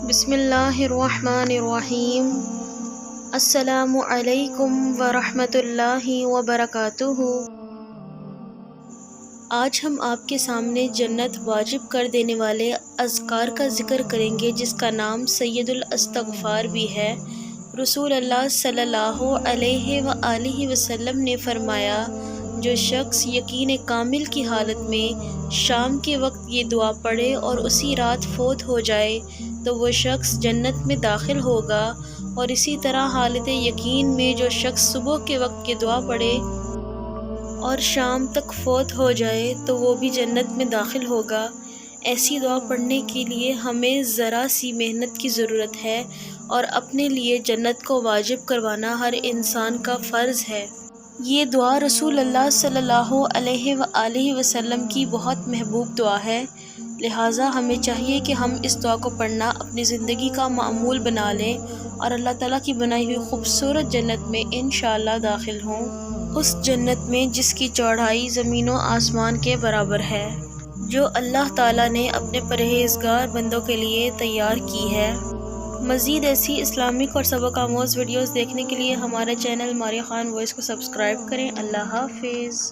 بسم اللہ الرحمن الرحیم۔ السلام علیکم ورحمۃ اللہ وبرکاتہ۔ آج ہم آپ کے سامنے جنت واجب کر دینے والے اذکار کا ذکر کریں گے، جس کا نام سید الاستغفار بھی ہے۔ رسول اللہ صلی اللہ علیہ وآلہ وسلم نے فرمایا، جو شخص یقین کامل کی حالت میں شام کے وقت یہ دعا پڑھے اور اسی رات فوت ہو جائے تو وہ شخص جنت میں داخل ہوگا، اور اسی طرح حالت یقین میں جو شخص صبح کے وقت یہ دعا پڑھے اور شام تک فوت ہو جائے تو وہ بھی جنت میں داخل ہوگا۔ ایسی دعا پڑھنے کے لیے ہمیں ذرا سی محنت کی ضرورت ہے، اور اپنے لیے جنت کو واجب کروانا ہر انسان کا فرض ہے۔ یہ دعا رسول اللہ صلی اللہ علیہ وآلہ وسلم کی بہت محبوب دعا ہے، لہٰذا ہمیں چاہیے کہ ہم اس دعا کو پڑھنا اپنی زندگی کا معمول بنا لیں اور اللہ تعالیٰ کی بنائی ہوئی خوبصورت جنت میں انشاءاللہ داخل ہوں، اس جنت میں جس کی چوڑائی زمین و آسمان کے برابر ہے، جو اللہ تعالیٰ نے اپنے پرہیزگار بندوں کے لیے تیار کی ہے۔ مزید ایسی اسلامک اور سبق آموز ویڈیوز دیکھنے کے لیے ہمارے چینل ماریہ خان وائس کو سبسکرائب کریں۔ اللہ حافظ۔